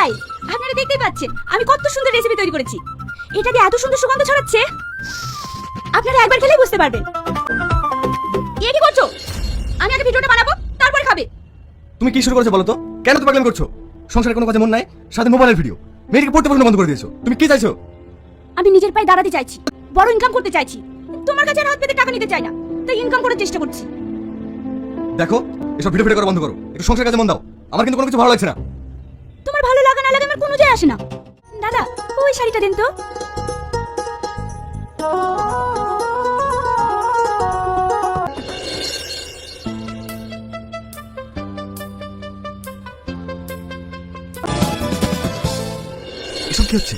Guys, আপনারা দেখতেই পাচ্ছেন আমি কত সুন্দর রেসিপি তৈরি করেছি। এটা দিয়ে এত সুন্দর সুগন্ধ ছড়াচ্ছে, আপনারা একবার খেলেই বুঝতে পারবেন। এ কি করছো? আমি আগে ভিডিওটা বানাবো, তারপর খাবে। তুমি কি শুরু করেছো বলো তো? কেন তো পাগলামি করছো? সংসারে কোনো কাজে মন নাই, সাথে মোবাইলের ভিডিও। মেয়েকে পড়তে পড়ানো বন্ধ করে দিয়েছো। তুমি কি চাইছো? আমি নিজের পায়ে দাঁড়াতে চাইছি, বড় ইনকাম করতে চাইছি। তোমার কাছে আর হাত পেতে টাকা নিতে চাই না, তাই ইনকাম করার চেষ্টা করছি। দেখো, এসব ভিডিও করা বন্ধ করো, একটু সংসারের কাজে মন দাও। আমার কিন্তু কোনো কিছু ভালো লাগছে না। তোমার ভালো লাগা না লাগে আমার কোনো যায় আসে না। দাদা, ওই শাড়িটা দেন তো। এসব কি হচ্ছে?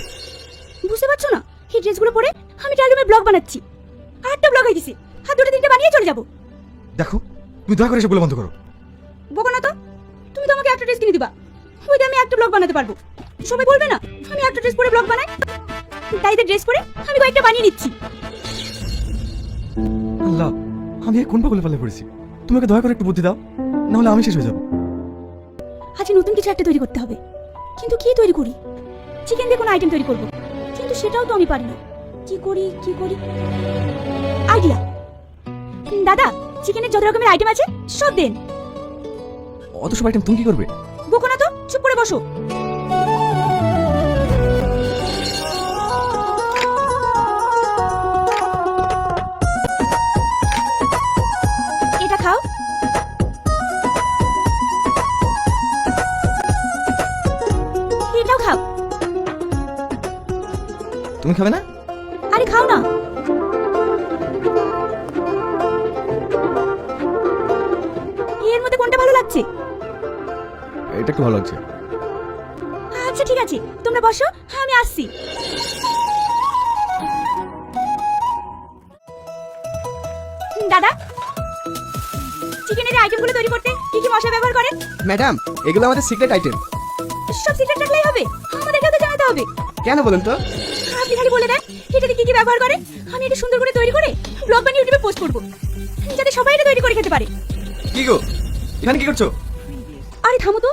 বুঝতে পারছো না? এই ড্রেসগুলো পরে আমি ট্রাইলুমের ব্লগ বানাচ্ছি। 8টা ব্লগ হয়ে গেছে, আর 2টা 3টা বানিয়ে চলে যাবো। দেখো, তুমি দয়া করে এসবগুলো বন্ধ করো। বকো না তো, তুমি তো আমাকে একটা ড্রেস কিনে দিবা, ওইটা আমি একটা ব্লগ বানাতে পারবো। সবাই বলবে না আমি একটা ড্রেস পরে ব্লগ বানাই? তাই তো ড্রেস পরে আমি কয়েকটা বানিয়ে নিচ্ছি। আল্লাহ, আমি কোন পাগলে পাল্লে পড়েছি? তুমি ওকে দয়া করে একটু বুদ্ধি দাও, না হলে আমি শেষ হয়ে যাবো। আজ নতুন কিছু একটা তৈরি করতে হবে, কিন্তু কি তৈরি করি? চিকেন দিয়ে কোনো আইটেম তৈরি করব, কিন্তু সেটাও তো আমি পারি না। কি করি কি করি? আইডিয়া! দাদা, চিকেনের যত রকমের আইটেম আছে সব দেন। অত সব আইটেম তুমি কি করবে? বকো না তো, চুপ করে বসো। এটা খাও। এটাও খাও। তুমি খাবে না? আরে খাও না। এর মধ্যে কোনটা ভালো লাগছে? এটা একটু ভালো লাগছে। আচ্ছা ঠিক আছে, তোমরা বসো, আমি আসছি। দাদা, চিকেনের আইটেমগুলো তৈরি করতে কি কি মশলা ব্যবহার করেন? ম্যাডাম, এগুলো আমাদের সিক্রেট আইটেম। সব সিক্রেট রাখলেই হবে? আমাদেরকে তো জানাতে হবে। কেন বলুন তো? আপনি খালি বলে দেন এটাতে কি কি ব্যবহার করেন, আমি এটা সুন্দর করে তৈরি করে ব্লগ বানিয়ে ইউটিউবে পোস্ট করব, যাতে সবাই এটা তৈরি করে খেতে পারে। কি গো, এখানে কি করছো? আরে থামো তো,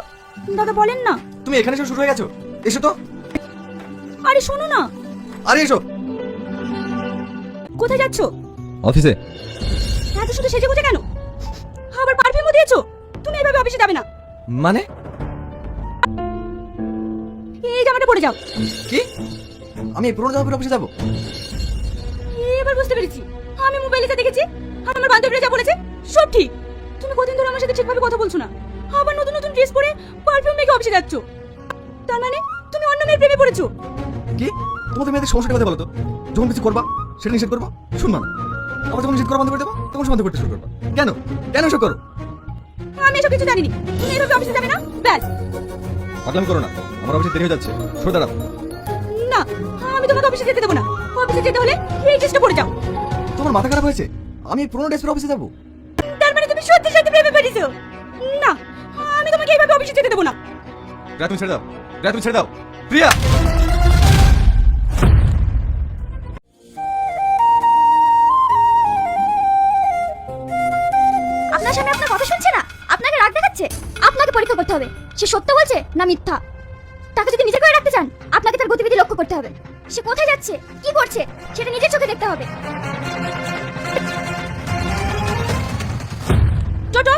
দাদা বলেন না। তুমি এখানে এসে শুরু হয়ে গেছো? এসো তো। আরে শোনো না। আরে এসো। কোথায় যাচ্ছো? অফিসে। এত শুধু সেজে গুজে কেন? আবার পারফিউমও দিয়েছো? তুমি এভাবে অফিসে যাবে না। মানে? এই জামাটা পরে যাও। কি? আমি এই পুরোনো জামা পরে অফিসে যাবো? এবার বুঝতে পেরেছি, আমি মোবাইলে যা দেখেছি আর আমার বান্ধবীরা যা বলেছে সব ঠিক। তুমি কদিন ধরে আমার সাথে ঠিকভাবে কথা বলছো না, আবার নতুন নতুন ড্রেস পরে পারফিউম মেখে অফিসে যাচ্ছো। তার মানে তুমি অন্য মেয়ের প্রেমে পড়েছো। কি? তোমাদের মেয়েদের সমস্যাটা কথা বলো তো। যখন কিছু করবা সেটা নিষেধ করবা, শুনবা না। আবার যখন নিষেধ করা বন্ধ করে দেবো তখন সে বন্ধ করতে শুরু করবা। কেন কেন এসব করো? আমি এসব কিছু জানিনি। তুমি এভাবে অফিসে যাবে না, ব্যাস। পাগলামি করো না, আমার অফিসে দেরি হয়ে যাচ্ছে। সরে দাঁড়াও। না, আমি তোমাকে অফিসে যেতে দেবো না। অফিসে যেতে হলে এই ড্রেসটা পরে যাও। তোমার মাথা খারাপ হয়েছে? আমি এই পুরোনো ড্রেস পরে অফিসে যাবো? তার মানে তুমি সত্যি সত্যি প্রেমে পড়েছো? না, আমি তোমাকে এইভাবে অফিসে যেতে দেবো না। তুমি ছেড়ে দাও, তুমি ছেড়ে দাও। প্রিয়া, আপনার সামনে আপনার কথা শুনছে না, আপনাকে রাগ দেখাচ্ছে। আপনাকে পরীক্ষা করতে হবে সে সত্য বলছে না মিথ্যা। তাকে যদি নিজে করে রাখতে চান আপনাকে তার গতিবিধি লক্ষ্য করতে হবে। সে কোথায় যাচ্ছে, কি করছে সেটা নিজের চোখে দেখতে হবে। টোটো,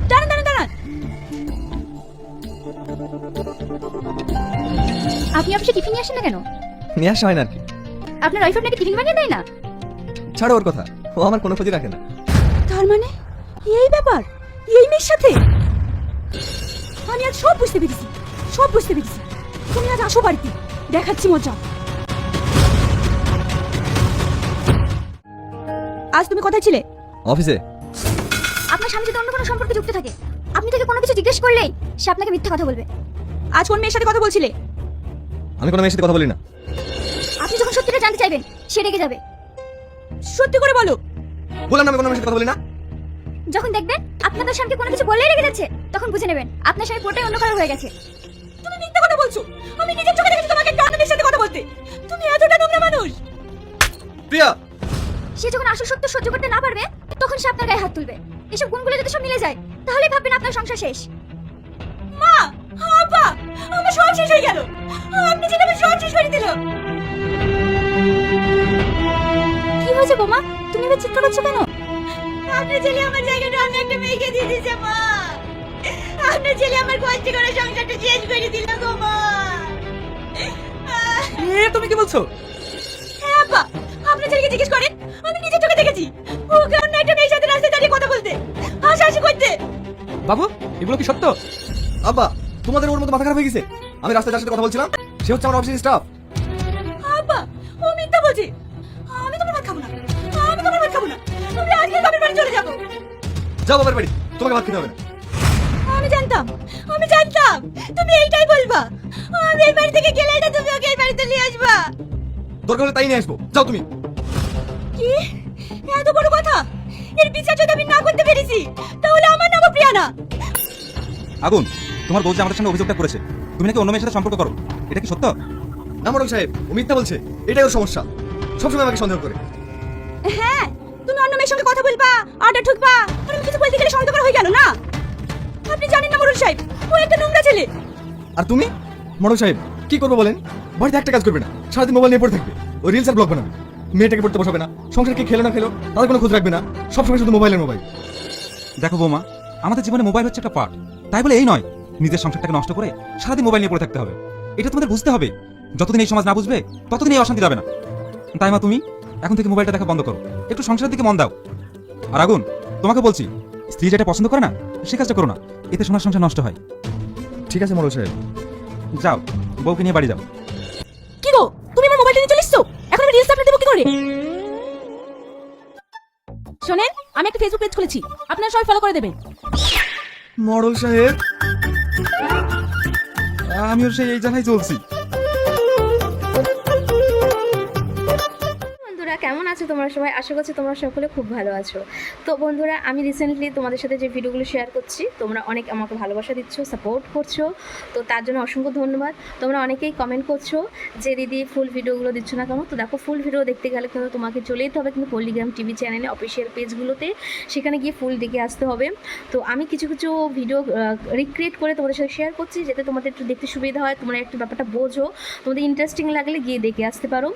দাঁড়ান দাঁড়ান দাঁড়ান। আপনি অফিসে টিফিন নিয়ে আসেন না কেন? নিয়ে আসা হয় না আর কি। আপনার ওয়াইফ আপনাকে টিফিন বানিয়ে দেয় না? ছাড়ো ওর কথা, ও আমার কোনো খোঁজই রাখে না। তার মানে এই ব্যাপার, এই মেয়ের সাথে? আমি আজ সব বুঝতে পেরেছি, সব বুঝতে পেরেছি। তুমি আজ আসো বাড়িতে, দেখাচ্ছি মজা। আজ তুমি কোথায় ছিলে? অফিসে। আপনার স্বামী যদি অন্য কোনো সম্পর্কে যুক্ত থাকে আপনি তাকে কোনো কিছু জিজ্ঞেস করলেই সে আপনাকে মিথ্যা কথা বলবে। আজ কোন মেয়ের সাথে কথা বলছিলে? আমি কোনো মেয়ের সাথে কথা বলি না। আপনি যখন সত্যিটা জানতে চাইবেন সে রেগে যাবে। সত্যি করে বলো। বললাম না আমি কোনো মেয়ের সাথে কথা বলি না। যখন দেখবেন আপনাদের স্বামীকে কোনো কিছু বললেই রেগে যাচ্ছে তখন বুঝে নেবেন আপনার স্বামী পুরোটাই অন্য কারো হয়ে গেছে। তুমি মিথ্যা কথা বলছো। আমি নিজের চোখে দেখেছি তোমাকে একটা অন্য মেয়ের সাথে কথা বলতে। তুমি এতটা নোংরা মানুষ। প্রিয়া, সে যখন আসল সত্য সহ্য করতে না পারবে তখন সে আপনার গায়ে হাত তুলবে। এসব গুণগুলো যদি সব মিলে যায় তাহলেই ভাববেন আপনার সংসার শেষ। মা, আপা, আমার সব শেষ হয়ে গেল। আপনি যেটা আমার সব শেষ করে দিল। কি হয়েছে বোমা? তুমি এবার চিৎকার করছো কেন? আপনার ছেলে আমার জায়গাটা অন্য একটা মেয়েকে দিয়ে দিয়েছে মা। আপনার ছেলে আমার কষ্ট করে সংসারটা শেষ করে দিল গো মা। তুমি কি বলছো? হ্যাঁ আপা, আপনার ছেলেকে জিজ্ঞেস করেন। আমি নিজের চোখে দেখেছি ওকে অন্য একটা মেয়ের সাথে রাস্তায় দাঁড়িয়ে কথা বলতে, হাসাহাসি করতে। বাবু, এগুলো কি সত্য? আব্বা, তোমাদের ওর মতো মাথা খারাপ হয়ে গেছে? আমি রাস্তায় যার সাথে কথা বলছিলাম, সে হচ্ছে আমার অফিসের স্টাফ। আপা, ও মিথ্যা বলছে। আমি তোমার ভাত খাবো না। আমি তোমার ভাত খাবো না। আমরা আজকে বাবার বাড়ি চলে যাবো। যাও বাবার বাড়ি, তোমাকে ভাত খেতে হবে না। আমি জানতাম তুমি এইটাই বলবা। আমি এই বাড়ি থেকে গেলে না তুমি ওকে এই বাড়িতে নিয়ে আসবা। দরকার হলে তাই নিয়ে আসবো, যাও তুমি। কি এত বড় কথা? এর বিচার যদি আমি না করতে পেরেছি তাহলে আমার নামও প্রিয়া না। আগুন, তোমার বউ যে আমাদের সঙ্গে অভিযোগটা করেছে তুমি নাকি অন্য মেয়ের সাথে সম্পর্ক করো, এটা কি সত্য? না মোড়ল সাহেব, ও মিথ্যা বলছে, এটাই ওর সমস্যা। সবসময় আমাকে সন্দেহ করে। হ্যাঁ, তুমি অন্য মেয়ের সঙ্গে কথা বলবা, আড্ডা ঠুকবা, আর আমি কিছু বলতে গেলে সন্দেহ করা হয়ে গেল না। আপনি জানেন না মোড়ল সাহেব, ও একটা নোংরা ছেলে। আর তুমি মোড়ল সাহেব কি করবো বলেন? বাড়িতে একটা কাজ করবে না, সারাদিন মোবাইল নিয়ে পড়ে থাকবে, ও রিলস আর ব্লগ বানাবে। মেয়েটাকে পড়তে বসাবে না, সংসার কি খেলো না খেলো তাদের কোনো খোঁজ রাখবে না, সবসময় শুধু মোবাইলের মোবাইল। দেখো বৌমা, আমাদের জীবনে মোবাইল হচ্ছে একটা পার্ট, তাই বলে এই নয় নিজের সংসারটাকে নষ্ট করে সারাদিন মোবাইল নিয়ে পড়ে থাকতে হবে। এটা তোমাদের বুঝতে হবে। যতদিন এই সমাজ না বুঝবে ততদিন এই অশান্তি যাবে না। তাই মা, তুমি এখন থেকে মোবাইলটা দেখা বন্ধ করো, একটু সংসারের দিকে মন দাও। আর আগুন, তোমাকে বলছি, স্ত্রী যেটা পছন্দ করে না সে কাজটা করো না, এতে সোনার সংসার নষ্ট হয়। ঠিক আছে মোড়ল সাহেব। যাও, বউকে নিয়ে বাড়ি যাও। কি গো, তুমি আমার মোবাইলটা নিয়ে চলে এসছো? এখন আমি রিলস আপলোড দেবো কি করে? শোনেন, আমি একটা ফেসবুক পেজ খুলেছি, আপনারা সবাই ফলো করে দেবেন। মোড়ল সাহেব, আমিও সেই এই জায়গায় চলছি। বন্ধুরা, কেমন আছো তোমরা সবাই? আশা করছি তোমরা সকলে খুব ভালো আছো। তো বন্ধুরা, আমি রিসেন্টলি তোমাদের সাথে যে ভিডিওগুলো শেয়ার করছি, তোমরা অনেক আমাকে ভালোবাসা দিচ্ছ, সাপোর্ট করছো, তো তার জন্য অসংখ্য ধন্যবাদ। তোমরা অনেকেই কমেন্ট করছো যে দিদি ফুল ভিডিওগুলো দিচ্ছ না কেন? তো দেখো, ফুল ভিডিও দেখতে গেলে কিন্তু তোমাকে চলে যেতে হবে কিন্তু পল্লিগ্রাম টিভি চ্যানেলে অফিসিয়াল পেজগুলোতে, সেখানে গিয়ে ফুল দেখে আসতে হবে। তো আমি কিছু কিছু ভিডিও রিক্রিয়েট করে তোমাদের সাথে শেয়ার করছি, যাতে তোমাদের একটু দেখতে সুবিধা হয়, তোমরা একটু ব্যাপারটা বোঝো, তোমাদের ইন্টারেস্টিং লাগলে গিয়ে দেখে আসতে পারো।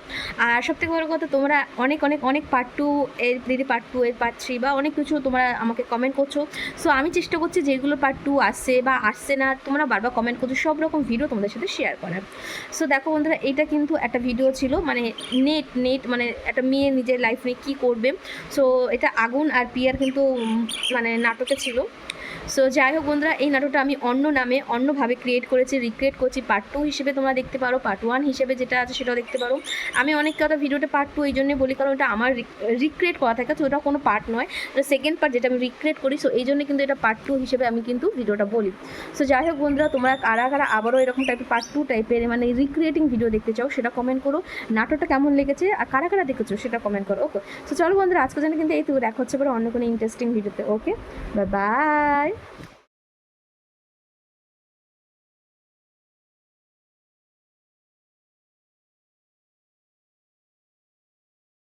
আর সবথেকে বড় কথা, তোমরা অনেক অনেক অনেক পার্ট 2 এর দিদি, পার্ট 2 এর পার্ট 3 বা অনেক কিছু তোমরা আমাকে কমেন্ট করছো। সো আমি চেষ্টা করছি যেগুলো পার্ট 2 আসছে বা আসছে না, তোমরা বারবার কমেন্ট করছো, সব রকম ভিডিও তোমাদের সাথে শেয়ার করার। সো দেখো বন্ধুরা, এটা কিন্তু একটা ভিডিও ছিল, মানে নেট মানে একটা মেয়ে নিজের লাইফ নিয়ে কী করবে। সো এটা আগুন আর পিয়ার কিন্তু মানে নাটকে ছিল। সো যাই হোক বন্ধুরা, এই নাটকটা আমি অন্য নামে অন্যভাবে ক্রিয়েট করেছি, রিক্রিয়েট করছি। পার্ট 2 হিসেবে তোমরা দেখতে পারো, পার্ট 1 হিসেবে যেটা আছে সেটাও দেখতে পারো। আমি অনেক কথা ভিডিওটা পার্ট 2 এই জন্যে বলি, কারণ এটা আমার রিক্রিয়েট করা থাকে, তো ওটা কোনো পার্ট নয়, এটা সেকেন্ড পার্ট যেটা আমি রিক্রিয়েট করি। সো এই জন্য কিন্তু এটা পার্ট 2 হিসেবে আমি কিন্তু ভিডিওটা বলি। সো যাই হোক বন্ধুরা, তোমরা কারা কারা আবারও এরকম টাইপের পার্ট 2 টাইপের মানে রিক্রিয়েটিং ভিডিও দেখতে চাও সেটা কমেন্ট করো। নাটকটা কেমন লেগেছে আর কারা কারা দেখেছো সেটা কমেন্ট করো। ওকে, সো চলো বন্ধুরা, আজকের জন্য কিন্তু এই তো দেখা হচ্ছে পরে অন্য কোনো ইন্টারেস্টিং ভিডিওতে। ওকে, বাই বাই।